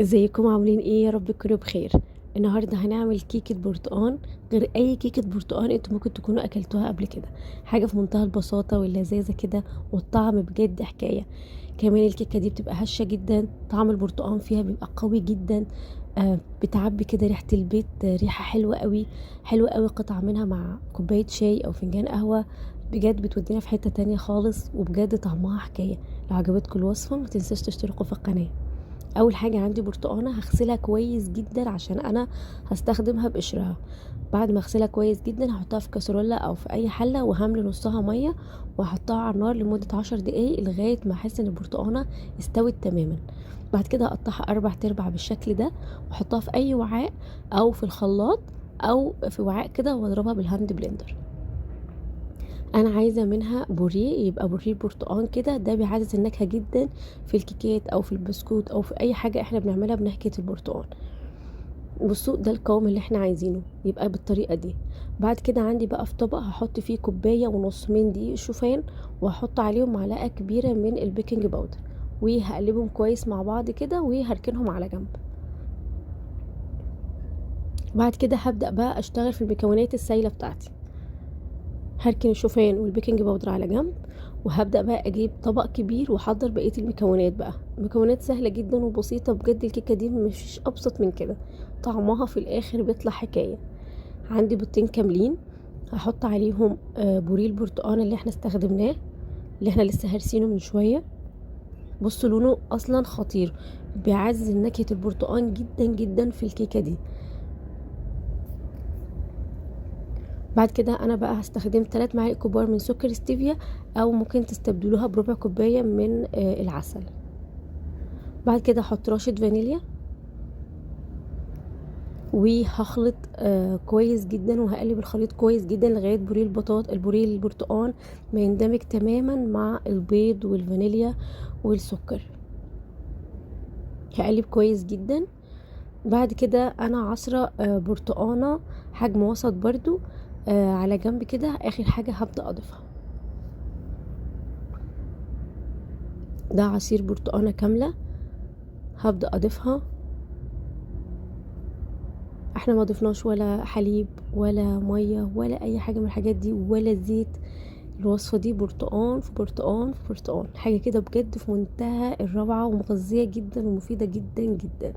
ازيكم عاملين ايه؟ يا رب تكونوا بخير. النهارده هنعمل كيكه برتقان غير اي كيكه برتقان انتوا ممكن تكونوا اكلتوها قبل كده. حاجه في منتهى البساطه واللذاذه كده، والطعم بجد حكايه. كمان الكيكه دي بتبقى هشه جدا، طعم البرتقان فيها بيبقى قوي جدا. بتعبي كده ريحه البيت، ريحه حلوه قوي. حلوه قوي، قطعه منها مع كوبايه شاي او فنجان قهوه. بجد بتودينا في حته تانية خالص، وبجد طعمها حكايه. لو عجبتكم الوصفه ما تنسوش تشتركوا في القناه. اول حاجه عندي برتقانه هغسلها كويس جدا عشان انا هستخدمها بقشرها. بعد ما اغسلها كويس جدا هحطها في كاسرولة او في اي حله، وهملي نصها ميه، وهحطها على النار لمده 10 دقايق لغايه ما احس ان البرتقانه استوت تماما. بعد كده هقطعها 4 تربع بالشكل ده، واحطها في اي وعاء او في الخلاط او في وعاء كده، واضربها بالهاند بلندر. انا عايزه منها بوريه، يبقى بوريه برتقان كده، ده بيعزز النكهه جدا في الكيكات او في البسكوت او في اي حاجه احنا بنعملها بنكهه البرتقان. بصوا، ده القوام اللي احنا عايزينه يبقى بالطريقه دي. بعد كده عندي بقى في طبق هحط فيه كوبايه ونص من دقيق الشوفان، وهحط عليهم معلقه كبيره من البيكنج باودر، وهقلبهم كويس مع بعض كده، وهركنهم على جنب. بعد كده هبدأ بقى اشتغل في المكونات السائله بتاعتي. هركن الشوفان والبيكنج باودر على جنب، وهبدأ بقى اجيب طبق كبير واحضر بقية المكونات. بقى مكونات سهلة جدا وبسيطة بجد، الكيكة دي مفيش ابسط من كده. طعمها في الاخر بيطلع حكاية. عندي بيضتين كاملين، هحط عليهم بوريه البرتقال اللي احنا استخدمناه، اللي احنا لسه هرسينه من شوية. بصوا لونه اصلا خطير، بيعزز نكهة البرتقال جدا جدا في الكيكة دي. بعد كده انا بقى هستخدم 3 معالق كبار من سكر ستيفيا، او ممكن تستبدلوها بربع كوبايه من العسل. بعد كده احط رشه فانيليا، وهخلط كويس جدا، وهقلب الخليط كويس جدا لغايه البوريه البرتقال ما يندمج تماما مع البيض والفانيليا والسكر. هقلب كويس جدا. بعد كده انا عصره برتقانه حجم وسط برضو على جنب كده. اخر حاجه هبدا اضيفها، ده عصير برتقانه كامله هبدأ اضيفها. احنا ما ضفناش ولا حليب ولا ميه ولا اي حاجه من الحاجات دي ولا زيت. الوصفه دي برتقان في برتقان في برتقان، حاجه كده بجد في منتهى الروعه ومغذيه جدا ومفيده جدا جدا.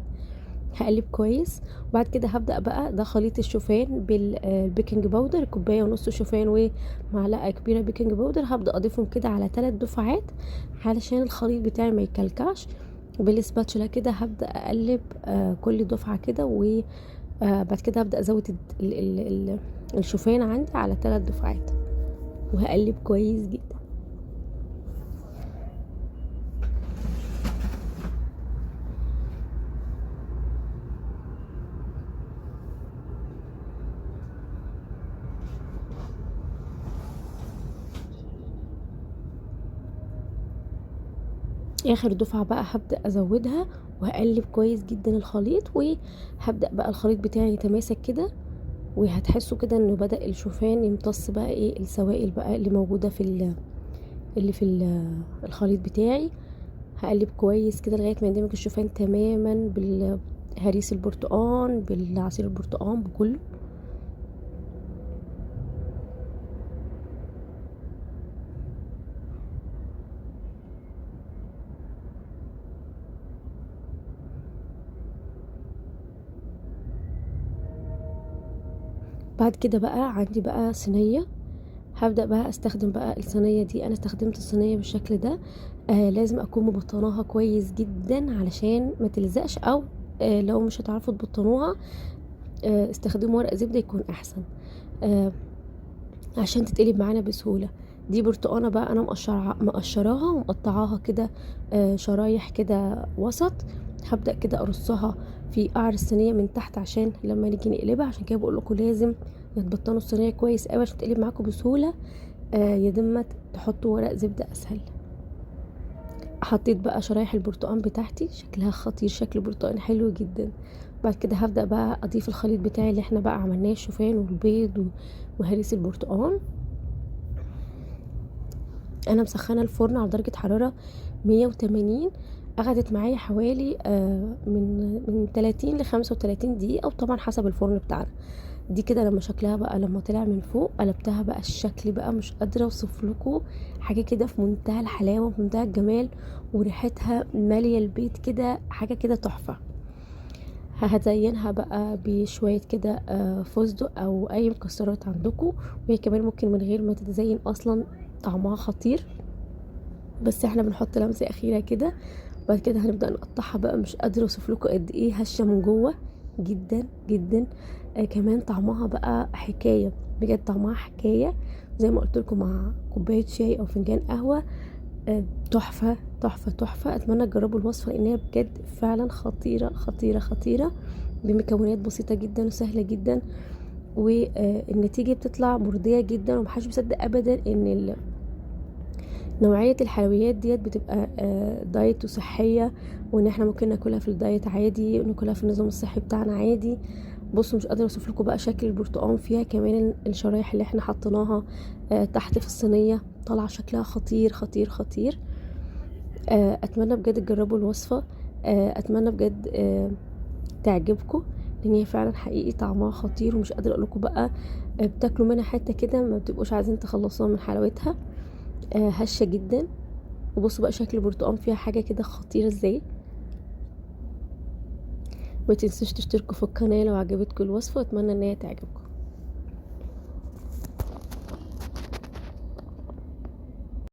هقلب كويس. وبعد كده هبدأ بقى، ده خليط الشوفان بالبيكنج باودر، كوبايه ونص شوفان ومعلقه كبيره بيكنج باودر. هبدأ اضيفهم كده على 3 دفعات علشان الخليط بتاعي ما يكلكعش. وبالسباتشولا كده هبدأ اقلب كل دفعه كده. بعد كده هبدأ ازود الشوفان عندي على 3 دفعات، وهقلب كويس جدا. اخر دفعة بقى هبدأ ازودها، وهقلب كويس جدا الخليط. وهبدأ بقى الخليط بتاعي يتماسك كده، وهتحسوا كده انه بدأ الشوفان يمتص بقى ايه السوائل بقى اللي موجودة الخليط بتاعي. هقلب كويس كده لغاية ما يندمج الشوفان تماما بالهريس البرتقان بالعصير البرتقان بكله. بعد كده بقى عندي بقى صينية، هبدأ بقى استخدم بقى الصينية دي. انا استخدمت الصينية بالشكل ده. لازم اكون مبطناها كويس جدا علشان ما تلزقش، او لو مش هتعرفوا تبطنوها استخدموا ورق زبدة يكون احسن، آه عشان تتقلب معانا بسهولة. دي برتقانة بقى انا مقشراها ومقطعاها كده شرايح كده وسط. هبدأ كده ارصها في قعر الصينية من تحت عشان لما نيجي نقلبها. عشان كده بقول لكم لازم تبطنوا الصينية كويس قوي عشان تقلب معاكم بسهولة. يا دم تحطوا ورق زبدة اسهل. حطيت بقى شرايح البرتقال بتاعتي، شكلها خطير، شكل برتقال حلو جدا. بعد كده هبدأ بقى اضيف الخليط بتاعي اللي احنا بقى عملناه، الشوفان والبيض وهريس البرتقال. انا مسخنه الفرن على درجه حراره 180 اخدت معايا حوالي من 30 ل 35 دقيقة، وطبعا حسب الفرن بتاعنا. دي كده لما شكلها بقى لما طلع من فوق قلبتها بقى، الشكل بقى مش قادرة اوصف لكم، حاجة كده في منتهى الحلاوة وفي منتهى الجمال، وريحتها مالية البيت كده، حاجة كده تحفة. هزينها بقى بشوية كده فستق او اي مكسرات عندكم، وهي كمان ممكن من غير ما تتزين اصلا، طعمها خطير، بس احنا بنحط لمسة اخيرة كده. بعد كده هنبدأ نقطعها بقى، مش قادرة اوصف لكم قد ايه هشة من جوه جدا جدا. كمان طعمها بقى حكاية، بجد طعمها حكاية، زي ما قلت لكم مع كوباية شاي او فنجان قهوة. تحفة تحفة تحفة. اتمنى تجربوا الوصفة لان هي بجد فعلا خطيرة خطيرة خطيرة، بمكونات بسيطة جدا وسهلة جدا، والنتيجة بتطلع مرضية جدا، ومحدش بيصدق ابدا ان نوعية الحلويات ديت بتبقى دايت وصحية، وان احنا ممكن ناكلها في الدايت عادي، ناكلها في النظام الصحي بتاعنا عادي. بصوا مش قادرة اوصف لكم بقى شكل البرتقال فيها، كمان الشرايح اللي احنا حطيناها تحت في الصينية طالعة شكلها خطير خطير خطير. اتمنى بجد تجربوا الوصفة، اتمنى بجد تعجبكم، لان هي فعلا حقيقي طعمها خطير، ومش قادرة اقول لكم بقى بتاكلوا منها حتة كده ما بتبقوش عايزين تخلصوها من حلاوتها. هشة جدا. وبصوا بقى شكل البرتقال فيها حاجة كده خطيرة ازاي. ما تنسوش تشتركوا في القناة لو عجبتكم الوصفة، واتمنى ان هي تعجبكم.